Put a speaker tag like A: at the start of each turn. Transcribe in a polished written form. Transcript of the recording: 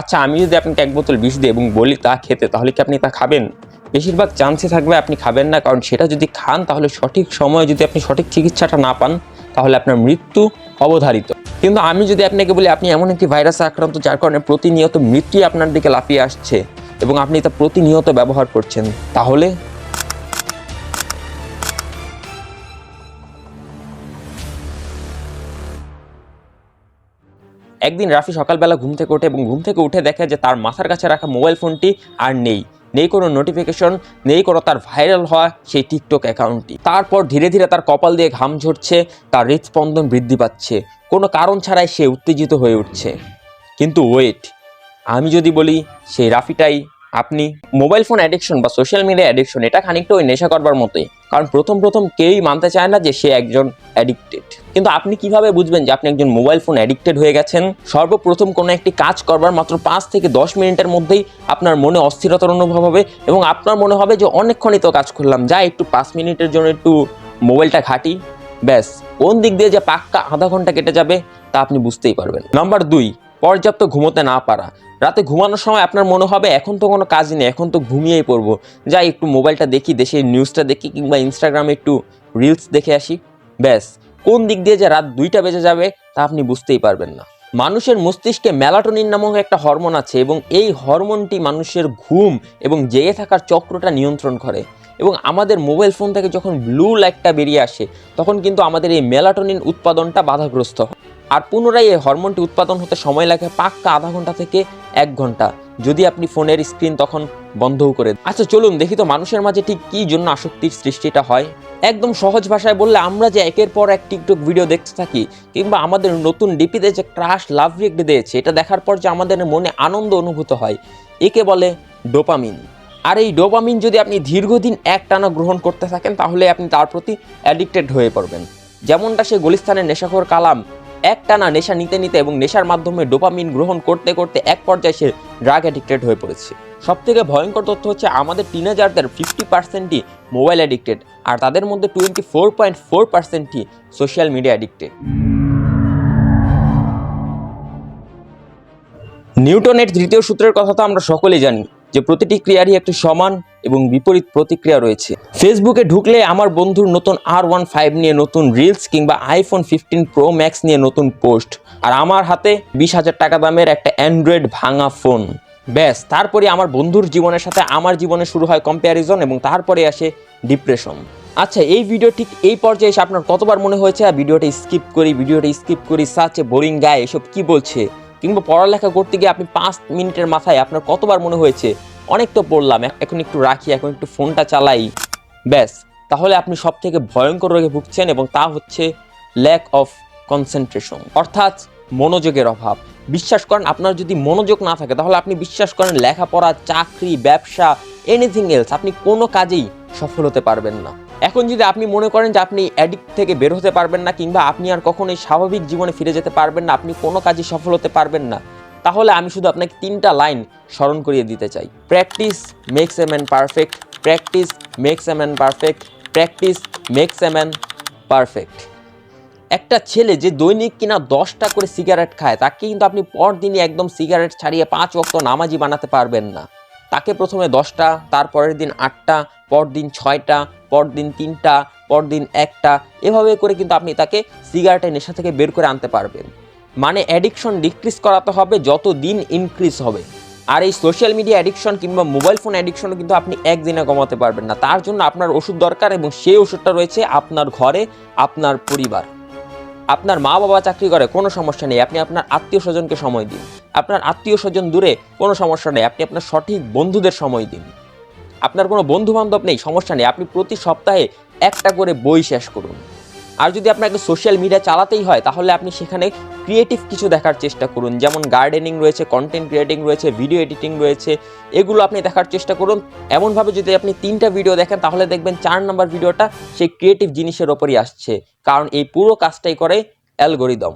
A: আচ্ছা, আমি যদি আপনাকে এক বোতল বিষ দিই এবং বলি তা খেতে, তাহলে কি আপনি তা খাবেন? বেশিরভাগ চান্সে থাকবে আপনি খাবেন না, কারণ সেটা যদি খান তাহলে সঠিক সময়ে যদি আপনি সঠিক চিকিৎসাটা না পান তাহলে আপনার মৃত্যু অবধারিত। কিন্তু আমি যদি আপনাকে বলি আপনি এমন একটি ভাইরাসে আক্রান্ত যার কারণে প্রতিনিয়ত মৃত্যু আপনার দিকে লাফিয়ে আসছে এবং আপনি তা প্রতিনিয়ত ব্যবহার করছেন, তাহলে একদিন রাফি সকালবেলা ঘুম থেকে ওঠে এবং ঘুম থেকে উঠে দেখে যে তার মাথার কাছে রাখা মোবাইল ফোনটি আর নেই কোনো নোটিফিকেশন, নেই কোনো তার ভাইরাল হওয়া সেই টিকটক অ্যাকাউন্টটি। তারপর ধীরে ধীরে তার কপাল দিয়ে ঘাম ঝরছে, তার হৃদস্পন্দন বৃদ্ধি পাচ্ছে, কোনো কারণ ছাড়াই সে উত্তেজিত হয়ে উঠছে। কিন্তু ওয়েট, আমি যদি বলি সেই রাফিটাই আপনি। মোবাইল ফোন অ্যাডিকশন বা সোশ্যাল মিডিয়া অ্যাডিকশন এটা খানিকটা ওই নেশা করবার মতোই, কারণ প্রথম কেউই মানতে চায় না যে সে একজন অ্যাডিক্টেড। কিন্তু আপনি কিভাবে বুঝবেন যে আপনি একজন মোবাইল ফোন অ্যাডিক্টেড হয়ে গেছেন? সর্বপ্রথম কোনো একটি কাজ করবার মাত্র 5 থেকে 10 মিনিটের মধ্যেই আপনার মনে অস্থিরতার অনুভব হবে এবং আপনার মনে হবে যে অনেকক্ষণই তো কাজ করলাম, যা একটু 5 মিনিটের জন্য একটু মোবাইলটা ঘাঁটি, ব্যাস কোন দিক দিয়ে যে পাক্কা আধা ঘন্টা কেটে যাবে তা আপনি বুঝতেই পারবেন। নাম্বার 2, পর্যাপ্ত ঘুমোতে না পারা। রাতে ঘুমানোর সময় আপনার মনে হবে এখন তো কোনো কাজ নেই, এখন তো ঘুমিয়েই পড়বো, যাই একটু মোবাইলটা দেখি, দেশের নিউজটা দেখি কিংবা ইনস্টাগ্রামে একটু রিলস দেখে আসি, ব্যাস কোন দিক দিয়ে যে রাত 2টা বেজে যাবে তা আপনি বুঝতেই পারবেন না। মানুষের মস্তিষ্কে মেলাটোনিন নামক একটা হরমোন আছে এবং এই হরমোনটি মানুষের ঘুম এবং জেগে থাকার চক্রটা নিয়ন্ত্রণ করে। এবং আমাদের মোবাইল ফোন থেকে যখন ব্লু লাইটটা বেরিয়ে আসে তখন কিন্তু আমাদের এই মেলাটোনিন উৎপাদনটা বাধাগ্রস্ত হয়। আর পুনরায় এই হরমোনটি উৎপাদন হতে সময় লাগে পাক্কা আধা ঘন্টা থেকে 1 ঘন্টা, যদি আপনি ফোনের স্ক্রিন তখন বন্ধও করে। আচ্ছা চলুন দেখি তো মানুষের মাঝে ঠিক কী জন্য আসক্তির সৃষ্টিটা হয়। একদম সহজ ভাষায় বললে আমরা যে একের পর এক টিকটক ভিডিও দেখতে থাকি কিংবা আমাদের নতুন ডিপিতে যে ক্রাশ লাভ রিয়েক্ট দিয়েছে এটা দেখার পর যে আমাদের মনে আনন্দ অনুভূত হয়, একে বলে ডোপামিন। আর এই ডোপামিন যদি আপনি দীর্ঘদিন একটানা গ্রহণ করতে থাকেন তাহলে আপনি তার প্রতি অ্যাডিক্টেড হয়ে পড়বেন। যেমনটা সে গুলিস্তানের নেশাখোর কালাম একটানা নেশা নিতে নিতে এবং নেশার মাধ্যমে ডোপামিন গ্রহণ করতে করতে এক পর্যায়ে সে ড্রাগ অ্যাডিক্টেড হয়ে পড়েছে। সবথেকে ভয়ঙ্কর তথ্য হচ্ছে আমাদের টিনেজারদের 50%ই মোবাইল অ্যাডিক্টেড আর তাদের মধ্যে 24.4%ই সোশ্যাল মিডিয়া অ্যাডিক্টেড। নিউটনের তৃতীয় সূত্রের কথা তো আমরা সকলেই জানি যে প্রতিটি ক্রিয়ারই একটি সমান এবং বিপরীত প্রতিক্রিয়া রয়েছে। ফেসবুকে ঢুকলে আমার বন্ধুর নতুন R15 নিয়ে নতুন রিলস কিংবা আইফোন 15 প্রো ম্যাক্স নিয়ে নতুন পোস্ট, আর আমার হাতে 20,000 টাকা দামের একটা অ্যান্ড্রয়েড ভাঙা ফোন, ব্যাস তারপরে আমার বন্ধুর জীবনের সাথে আমার জীবনে শুরু হয় কম্প্যারিজন এবং তারপরে আসে ডিপ্রেশন। আচ্ছা এই ভিডিও ঠিক এই পর্যায়ে এসে আপনার কতবার মনে হয়েছে ভিডিওটা স্কিপ করি সাচ এ বোরিং গায়, এসব কি বলছে? কিংবা পড়ালেখা করতে গিয়ে আপনি 5 মিনিটের মাথায় আপনার কতবার মনে হয়েছে অনেক তো পড়লাম, এখন একটু রাখি, এখন একটু ফোনটা চালাই, ব্যাস তাহলে আপনি সব থেকে ভয়ঙ্কর রোগে ভুগছেন এবং তা হচ্ছে ল্যাক অফ কনসেন্ট্রেশন, অর্থাৎ মনোযোগের অভাব। বিশ্বাস করেন আপনার যদি মনোযোগ না থাকে তাহলে আপনি বিশ্বাস করেন লেখাপড়া, চাকরি, ব্যবসা, এনিথিং এলস আপনি কোনো কাজেই সফল হতে পারবেন না। এখন যদি আপনি মনে করেন যে আপনি অ্যাডিক্ট থেকে বের হতে পারবেন না কিংবা আপনি আর কখনোই স্বাভাবিক জীবনে ফিরে যেতে পারবেন না, আপনি কোনো কাজে সফল হতে পারবেন না, তাহলে আমি শুধু আপনাকে 3টা লাইন স্মরণ করিয়ে দিতে চাই। Practice makes a man perfect, practice makes a man perfect, practice makes a man perfect. একটা ছেলে যে দৈনিক কিনা 10টা করে সিগারেট খায় তাকে কিন্তু আপনি পরদিনই একদম সিগারেট ছাড়িয়ে 5 ওয়াক্ত নামাজি বানাতে পারবেন না। তাকে প্রথমে 10টা, তারপরের দিন 8টা, পরদিন 6টা, পরদিন 3টা, পরদিন 1টা, এভাবে করে কিন্তু আপনি তাকে সিগারেটের নেশা থেকে বের করে আনতে পারবেন। মানে অ্যাডিকশন ডিক্রিজ করাতে হবে যত দিন ইনক্রিজ হবে। আর এই সোশ্যাল মিডিয়া অ্যাডিকশন কিংবা মোবাইল ফোন অ্যাডিকশনও কিন্তু আপনি একদিনে কমাতে পারবেন না, তার জন্য আপনার ওষুধ দরকার এবং সেই ওষুধটা রয়েছে আপনার ঘরে, আপনার পরিবার। আপনার মা বাবা চাকরি করে কোনো সমস্যা নেই, আপনি আপনার আত্মীয় স্বজনকে সময় দিন। আপনার আত্মীয় স্বজন দূরে কোনো সমস্যা নেই, আপনি আপনার সঠিক বন্ধুদের সময় দিন। আপনার কোনো বন্ধু বান্ধব নেই, সমস্যা নেই, আপনি প্রতি সপ্তাহে একটা করে বই শেষ করুন। আর যদি আপনাকে সোশ্যাল মিডিয়া চালাতেই হয় তাহলে আপনি সেখানে ক্রিয়েটিভ কিছু দেখার চেষ্টা করুন, যেমন গার্ডেনিং রয়েছে, কন্টেন্ট ক্রিয়েটিং রয়েছে, ভিডিও এডিটিং রয়েছে, এগুলো আপনি দেখার চেষ্টা করুন। এমনভাবে যদি আপনি 3টা ভিডিও দেখেন তাহলে দেখবেন 4 নম্বর ভিডিওটা সেই ক্রিয়েটিভ জিনিসের ওপরই আসছে, কারণ এই পুরো কাজটাই করে অ্যালগরিদম।